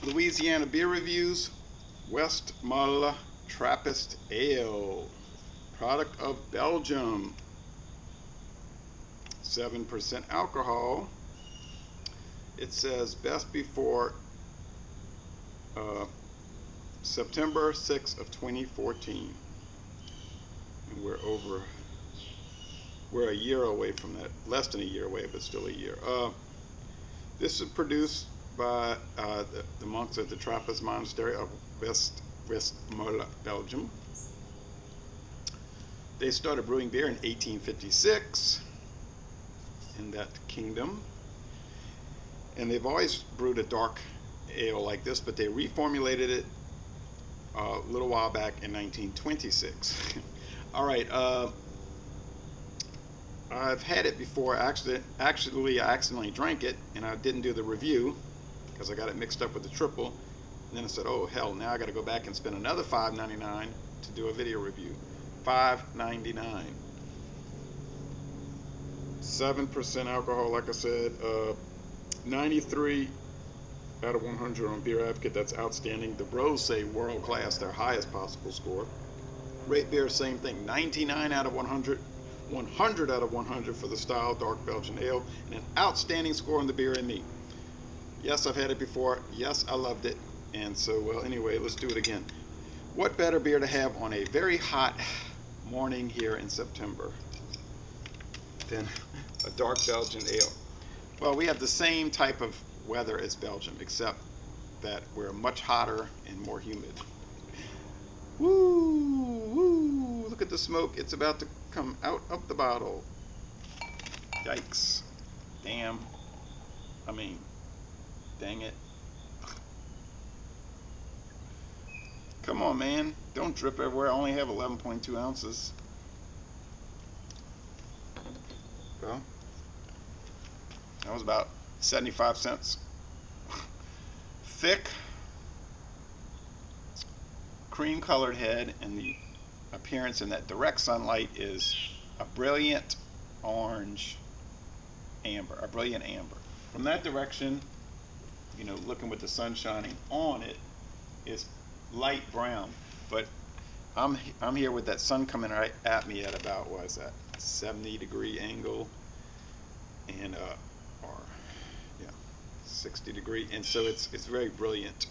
Louisiana beer reviews. Westmalle Trappist Ale, product of Belgium, 7% alcohol. It says best before September 6th of 2014, and we're a year away from that, less than a year away, but still a year. This is produced by the monks at the Trappist Monastery of Westmalle, Belgium. They started brewing beer in 1856 in that kingdom, and they've always brewed a dark ale like this, but they reformulated it a little while back in 1926. All right, I've had it before. Actually, I accidentally drank it, and I didn't do the review because I got it mixed up with the triple. And then I said, "Oh hell! Now I got to go back and spend another $5.99 to do a video review." $5.99. 7% alcohol, like I said. 93 out of 100 on Beer Advocate. That's outstanding. The bros say world class, their highest possible score. Rate Beer, same thing. 99 out of 100. 100 out of 100 for the style dark Belgian ale, and an outstanding score on the Beer and Me. Yes, I've had it before. Yes, I loved it. And so, well, anyway, let's do it again. What better beer to have on a very hot morning here in September than a dark Belgian ale? Well, we have the same type of weather as Belgium, except that we're much hotter and more humid. Woo, woo, look at the smoke. It's about to come out of the bottle. Yikes. Damn. I mean, dang it. Come on, man. Don't drip everywhere. I only have 11.2 ounces. Well, that was about 75 cents. Thick, cream colored head, and the appearance in that direct sunlight is a brilliant orange amber, a brilliant amber. From that direction, you know, looking with the sun shining on it, is light brown. But I'm here with that sun coming right at me at about, what is that, 70-degree angle, and or yeah, 60-degree, and so it's very brilliant.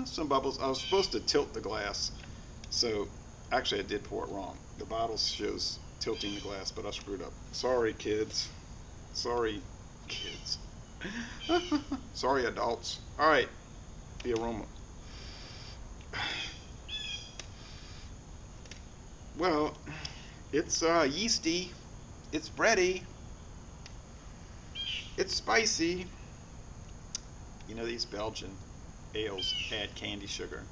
Some bubbles. I was supposed to tilt the glass, so actually I did pour it wrong. The bottle shows tilting the glass, but I screwed up. Sorry, kids. Sorry, kids. Sorry, adults. All right, the aroma. Well, it's yeasty, it's bready, it's spicy. You know, these Belgian ales add candy sugar.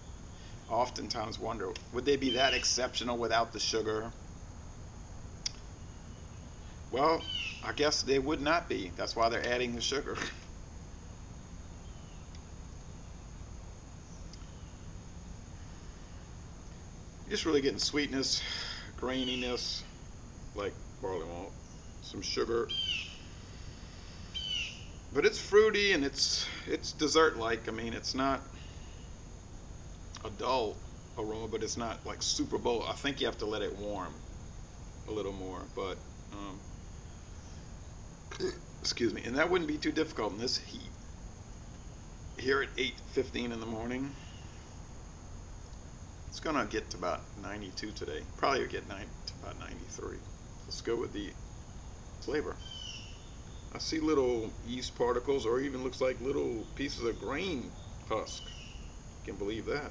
I oftentimes wonder, would they be that exceptional without the sugar? Well, I guess they would not be. That's why they're adding the sugar. You're just really getting sweetness, graininess, like barley malt, some sugar. But it's fruity and it's dessert-like. I mean, it's not a dull aroma, but it's not like super bold. I think you have to let it warm a little more, but excuse me. And that wouldn't be too difficult in this heat. Here at 8:15 in the morning. It's gonna get to about 92 today. Probably get to about 93. Let's go with the flavor. I see little yeast particles, or even looks like little pieces of grain husk. Can believe that.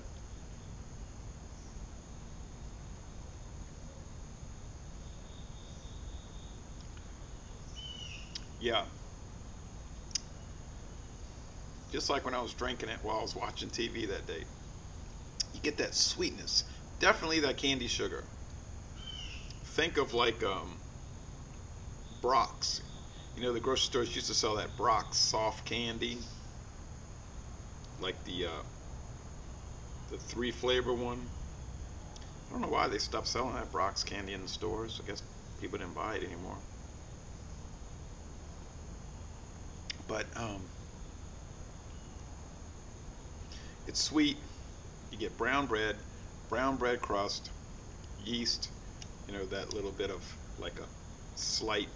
Yeah. Just like when I was drinking it while I was watching TV that day. You get that sweetness. Definitely that candy sugar. Think of like Brock's. You know, the grocery stores used to sell that Brock's soft candy, like the 3-flavor one. I don't know why they stopped selling that Brock's candy in the stores. I guess people didn't buy it anymore. But It's sweet. You get brown bread crust, yeast, you know, that little bit of like a slight,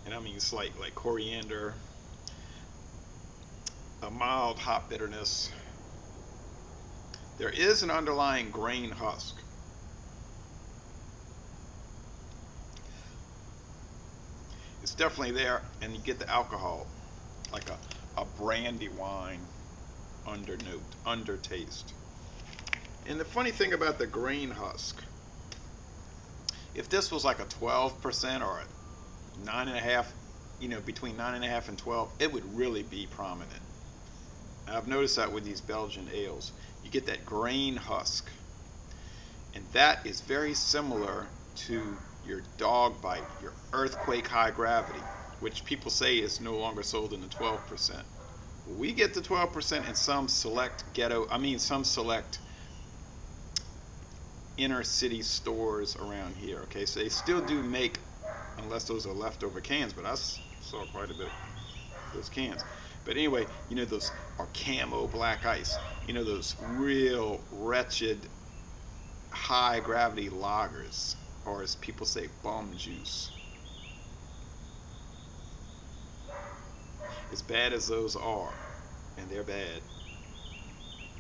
and I mean slight, like coriander, a mild hop bitterness. There is an underlying grain husk. It's definitely there, and you get the alcohol, like a brandy wine undernote, undertaste. And the funny thing about the grain husk, if this was like a 12% or a 9.5, you know, between 9.5 and 12, it would really be prominent. And I've noticed that with these Belgian ales. You get that grain husk, and that is very similar to your dog bite, your earthquake high gravity, which people say is no longer sold in the 12%. We get the 12% in some select some select inner city stores around here. Okay, so they still do make, unless those are leftover cans, but I saw quite a bit of those cans. But anyway, you know, those are camo black ice, you know, those real wretched high gravity lagers, or as people say, bum juice. As bad as those are, and they're bad,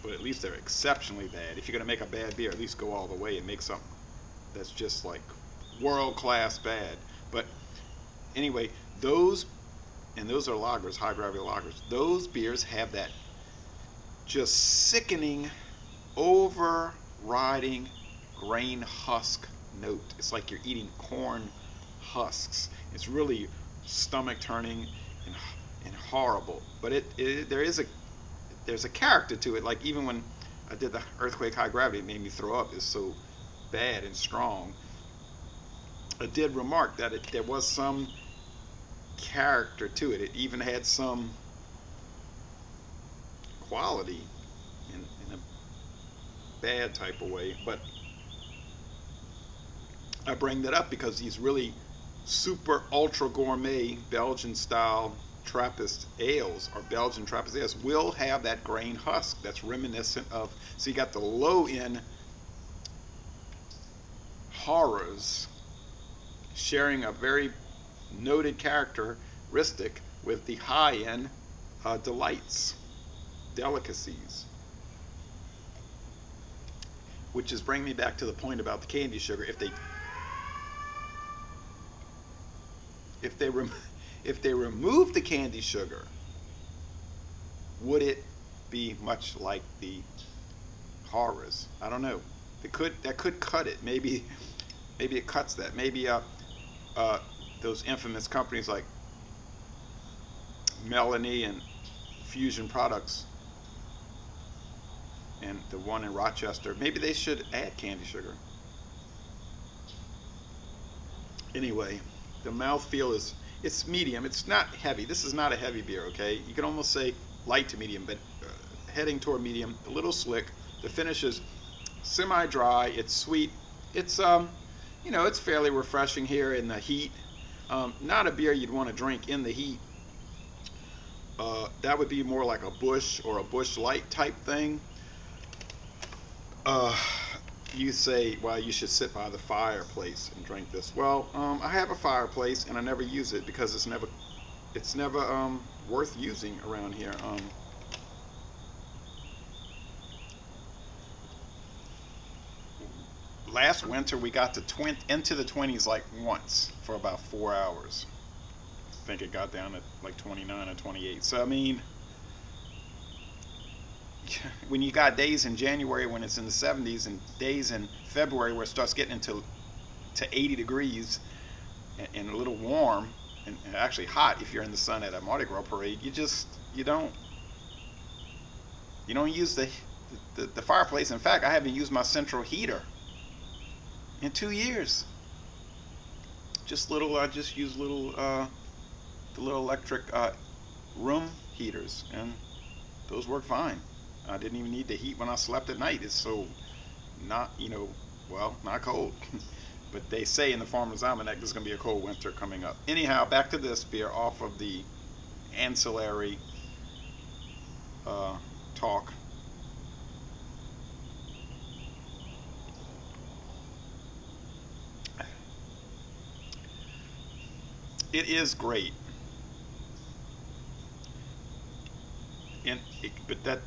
but at least they're exceptionally bad. If you're going to make a bad beer, at least go all the way and make something that's just like world-class bad. But anyway, those are lagers, high gravity lagers. Those beers have that just sickening, overriding grain husk note. It's like you're eating corn husks. It's really stomach turning and horrible. But there's a character to it. Like even when I did the earthquake high gravity, it made me throw up. It's so bad and strong. I did remark that there was some character to it. It even had some quality in a bad type of way. But I bring that up because these really super ultra gourmet Belgian style Trappist ales, or Belgian Trappist ales, will have that grain husk that's reminiscent of, so you got the low end horrors sharing a very noted characteristic with the high end delights, delicacies. Which is bringing me back to the point about the candy sugar. If they remove the candy sugar, would it be much like the horrors? I don't know. That could cut it. Maybe it cuts that. Maybe those infamous companies like Melanie and Fusion Products and the one in Rochester, maybe they should add candy sugar. Anyway, the mouthfeel it's medium. It's not heavy. This is not a heavy beer, okay? You can almost say light to medium, but heading toward medium, a little slick. The finish is semi-dry. It's sweet. It's you know, it's fairly refreshing here in the heat. Not a beer you'd want to drink in the heat. That would be more like a Busch or a Busch Light type thing. You say, well, you should sit by the fireplace and drink this. Well, I have a fireplace and I never use it because it's never worth using around here. Last winter we got to into the 20s like once for about 4 hours. I think it got down to like 29 or 28. So I mean, when you got days in January when it's in the 70s and days in February where it starts getting to 80 degrees and a little warm and actually hot if you're in the sun at a Mardi Gras parade, you don't use the fireplace. In fact, I haven't used my central heater in 2 years. I just use the little electric room heaters, and those work fine. I didn't even need the heat when I slept at night. It's so not cold. But they say in the Farmer's Almanac there's going to be a cold winter coming up. Anyhow, back to this beer off of the ancillary talk. It is great. But that,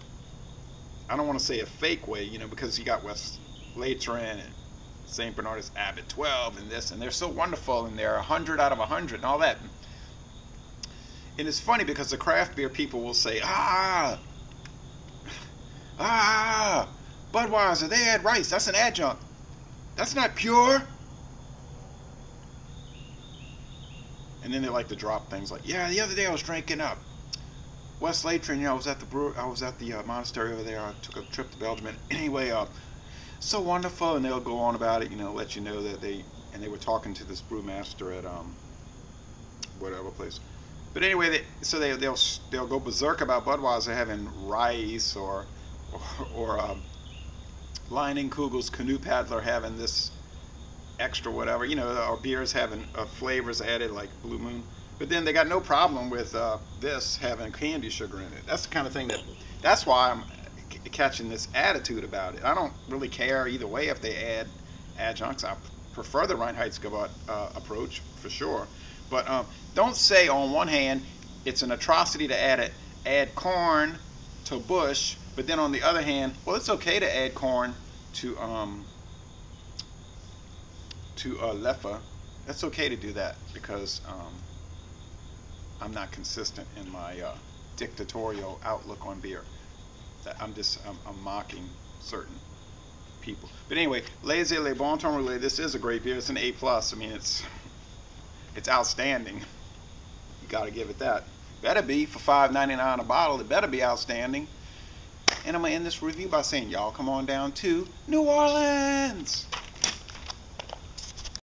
I don't want to say a fake way, you know, because you got Westmalle and St. Bernardus Abbott 12 and this, and they're so wonderful, and they're 100 out of 100 and all that. And it's funny because the craft beer people will say, Budweiser, they add rice, that's an adjunct. That's not pure. And then they like to drop things like, yeah, the other day I was drinking up Westmalle, you know, I was at the monastery over there. I took a trip to Belgium, and anyway, so wonderful, and they'll go on about it, you know, let you know that they were talking to this brewmaster at whatever place. But anyway, they'll go berserk about Budweiser having rice or Leinenkugel's Canoe Paddler having this extra whatever, you know, or beers having flavors added like Blue Moon. But then they got no problem with this having candy sugar in it. That's the kind of thing that's why I'm catching this attitude about it. I don't really care either way if they add adjuncts. I prefer the Reinheitsgebot approach for sure. But don't say on one hand it's an atrocity to add corn to Busch, but then on the other hand, well, it's okay to add corn to Leffe. That's okay to do that because I'm not consistent in my dictatorial outlook on beer. I'm mocking certain people. But anyway, Les Le Bon Ton Roulé, this is a great beer. It's an A+. I mean, it's outstanding. You got to give it that. Better be for $5.99 a bottle. It better be outstanding. And I'm going to end this review by saying, y'all come on down to New Orleans.